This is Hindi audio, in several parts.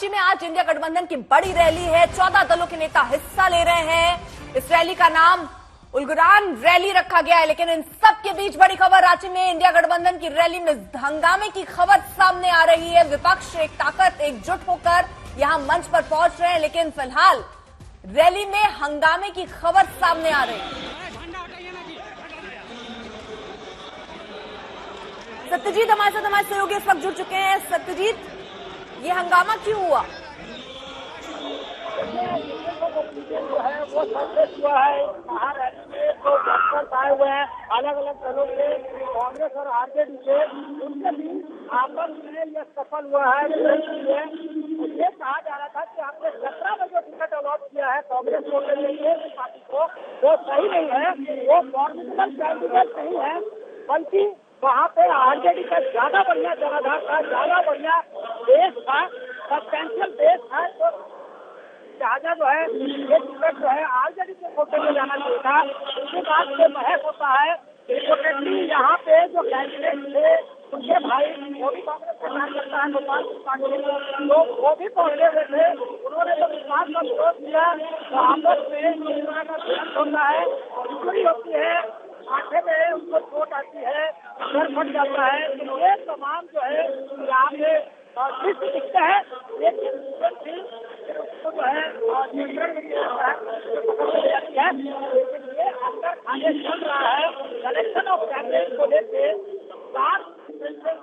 रांची में आज इंडिया गठबंधन की बड़ी रैली है। 14 दलों के नेता हिस्सा ले रहे हैं। इस रैली का नाम उलगुरान रैली रखा गया है, लेकिन इन सब के बीच बड़ी खबर, रांची में इंडिया गठबंधन की रैली में हंगामे की खबर सामने आ रही है। विपक्ष एक ताकत एकजुट होकर यहां मंच पर पहुंच रहे हैं, लेकिन फिलहाल रैली में हंगामे की खबर सामने आ रही है। सत्यजीत हमारे साथ हमारे सहयोगी इस वक्त जुड़ चुके हैं। सत्यजीत, ये हंगामा क्यों हुआ? जो है वो सक्सेस हुआ है। कहा रैली में जो वर्कर्स आए हुए हैं अलग अलग दलों से, कांग्रेस और आरजेडी से, उनके भी आपस में यह सफल हुआ है। ये कहा जा रहा था कि आपने 17 में जो टिकट अलॉट किया है कांग्रेस को पार्टी को, वो सही नहीं है, वो फॉर्मेबल कैंडिडेट नहीं है, बल्कि वहाँ पे आरजेडी का ज्यादा बढ़िया जनाधार था, ज्यादा बढ़िया देश था, सब्सटेंशियल देश है। तो लिहाजा जो है ये टिकट जो है आरजेडी के कोटे में जाना चाहिए था। इसके बाद से बहस होता है। रिपोर्टेडली यहाँ पे जो कैंडिडेट थे उनके भाई वो भी कांग्रेस का काम करता है, गोपाल पांडे, तो वो भी पहुंचे हुए थे। उन्होंने तो विश्वास का विरोध किया, तो आपस में इस तरह का विरोध होता है, बिजली होती है, आंखें में उनको चोट आती है, सर फट जाता है। तो ये तमाम जो है यहाँ पे दृश्य दिखते हैं, लेकिन उसको जो है नियंत्रण में किया जाता है। लेकिन ये अंदर आगे चल रहा है। कलेक्शन ऑफ कैंडिडेट को लेकर 7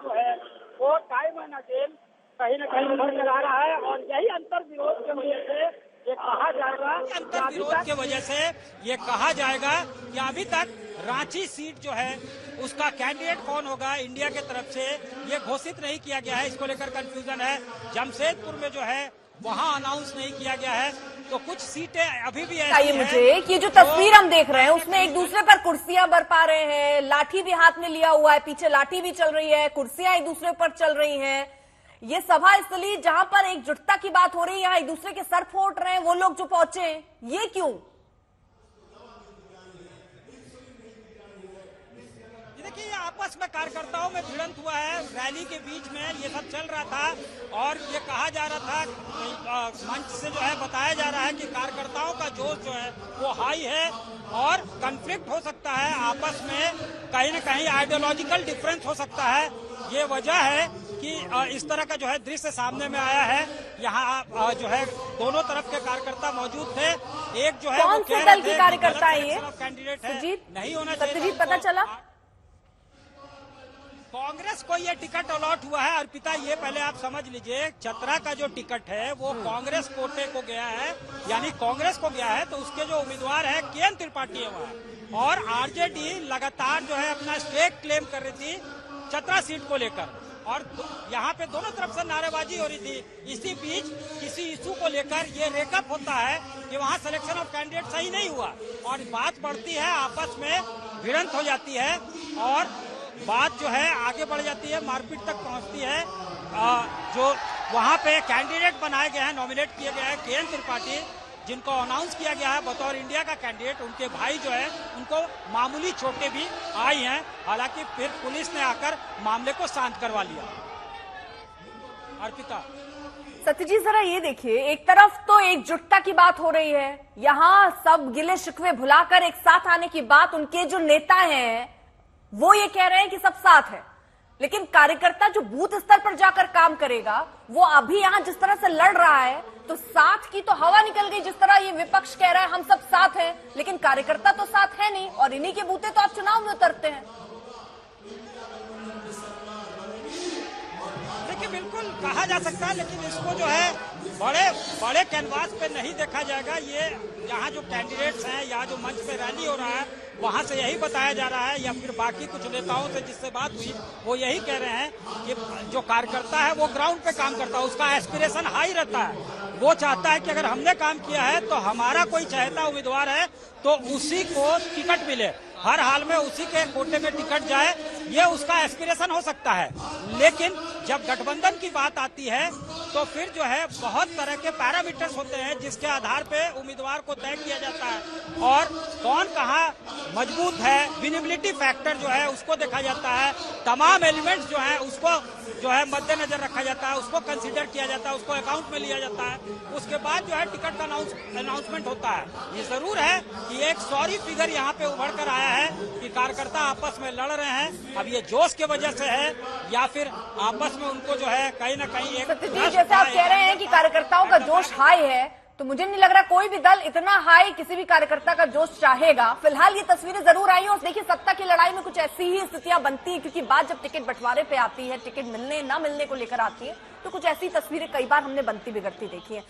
जो है वो टाइम एंड अगेन कहीं न कहीं उभर कर आ रहा है, और यही अंतर विरोध की वजह से ये कहा जाएगा, अंतर विरोध के वजह से ये कहा जाएगा कि अभी तक रांची सीट जो है उसका कैंडिडेट कौन होगा इंडिया के तरफ से ये घोषित नहीं किया गया है। इसको लेकर कंफ्यूजन है। जमशेदपुर में जो है वहां अनाउंस नहीं किया गया है, तो कुछ सीटें अभी भी ऐसी हैं। मुझे कि जो तस्वीर हम देख रहे हैं उसमें एक दूसरे पर कुर्सियां बरपा रहे हैं, लाठी भी हाथ में लिया हुआ है, पीछे लाठी भी चल रही है, कुर्सियां एक दूसरे पर चल रही हैं। ये सभा स्थली जहां पर एकजुटता की बात हो रही है, यहाँ एक दूसरे के सर फोड़ रहे हैं वो लोग जो पहुंचे हैं, ये क्यों? देखिए, आपस में कार्यकर्ताओं में भिड़ंत हुआ है। रैली के बीच में ये सब चल रहा था और ये कहा जा रहा था, मंच से जो है बताया जा रहा है कि कार्यकर्ताओं का जोश जो है वो हाई है और कॉन्फ्लिक्ट हो सकता है आपस में, कहीं न कहीं आइडियोलॉजिकल डिफरेंस हो सकता है। ये वजह है कि इस तरह का जो है दृश्य सामने में आया है। यहाँ जो है दोनों तरफ के कार्यकर्ता मौजूद थे। एक जो है कौन से दल के कार्यकर्ता है ये? कैंडिडेट है, नहीं होना चाहिए। पता चला कांग्रेस को ये टिकट अलॉट हुआ है। अर्पिता, ये पहले आप समझ लीजिए, चतरा का जो टिकट है वो कांग्रेस कोटे को गया है, यानी कांग्रेस को गया है, तो उसके जो उम्मीदवार है के.एन. त्रिपाठी है वहाँ, और आरजेडी लगातार जो है अपना स्टेक क्लेम कर रही थी चतरा सीट को लेकर, और यहाँ पे दोनों तरफ से नारेबाजी हो रही थी। इसी बीच किसी इशू को लेकर ये रेकअप होता है कि वहाँ सिलेक्शन ऑफ कैंडिडेट सही नहीं हुआ और बात बढ़ती है, आपस में भिड़ंत हो जाती है और बात जो है आगे बढ़ जाती है, मारपीट तक पहुंचती है। जो वहाँ पे कैंडिडेट बनाए गए हैं, नॉमिनेट किए गए हैं के.एन. त्रिपाठी, जिनको अनाउंस किया गया है बतौर इंडिया का कैंडिडेट, उनके भाई जो है उनको मामूली चोटें भी आई हैं। हालांकि फिर पुलिस ने आकर मामले को शांत करवा लिया। अर्पिता, सत्यजीत, जरा ये देखिए, एक तरफ तो एकजुटता की बात हो रही है, यहाँ सब गिले शिकवे भुलाकर एक साथ आने की बात, उनके जो नेता हैं वो ये कह रहे हैं कि सब साथ है, लेकिन कार्यकर्ता जो बूथ स्तर पर जाकर काम करेगा वो अभी यहाँ जिस तरह से लड़ रहा है, तो साथ की तो हवा निकल गई। जिस तरह ये विपक्ष कह रहा है हम सब साथ हैं, लेकिन कार्यकर्ता तो साथ है नहीं, और इन्हीं के बूते तो आप चुनाव में उतरते हैं। देखिए, बिल्कुल कहा जा सकता है, लेकिन इसको जो है बड़े कैनवास पे नहीं देखा जाएगा। ये यहाँ जो कैंडिडेट्स हैं, यहाँ जो मंच पे रैली हो रहा है, वहाँ से यही बताया जा रहा है, या फिर बाकी कुछ नेताओं से जिससे बात हुई वो यही कह रहे हैं कि जो कार्यकर्ता है वो ग्राउंड पे काम करता है, उसका एस्पिरेशन हाई रहता है। वो चाहता है कि अगर हमने काम किया है तो हमारा कोई चाहता उम्मीदवार है तो उसी को टिकट मिले, हर हाल में उसी के कोटे में टिकट जाए, ये उसका एस्पिरेशन हो सकता है। लेकिन जब गठबंधन की बात आती है तो फिर जो है बहुत तरह के पैरामीटर्स होते हैं जिसके आधार पे उम्मीदवार को तय किया जाता है और कौन कहाँ मजबूत है, विनेबिलिटी फैक्टर जो है उसको देखा जाता है, तमाम एलिमेंट्स जो है उसको जो है मद्देनजर रखा जाता है, उसको कंसीडर किया जाता है, उसको अकाउंट में लिया जाता है। उसके बाद जो है टिकट का अनाउंसमेंट होता है। ये जरूर है कि एक सॉरी फिगर यहाँ पे उभर कर आया है कि कार्यकर्ता आपस में लड़ रहे हैं। अब ये जोश की वजह से है या फिर आपस में उनको जो है कहीं ना कहीं एक सत्यजीत, जैसे आप कह रहे हैं कि कार्यकर्ताओं का जोश हाई है, तो मुझे नहीं लग रहा कोई भी दल इतना हाई किसी भी कार्यकर्ता का जोश चाहेगा। फिलहाल ये तस्वीरें जरूर आई हैं और देखिए सत्ता की लड़ाई में कुछ ऐसी ही स्थितियां बनती है, क्योंकि बात जब टिकट बंटवारे पे आती है, टिकट मिलने ना मिलने को लेकर आती है, तो कुछ ऐसी तस्वीरें कई बार हमने बनती बिगड़ती देखी है।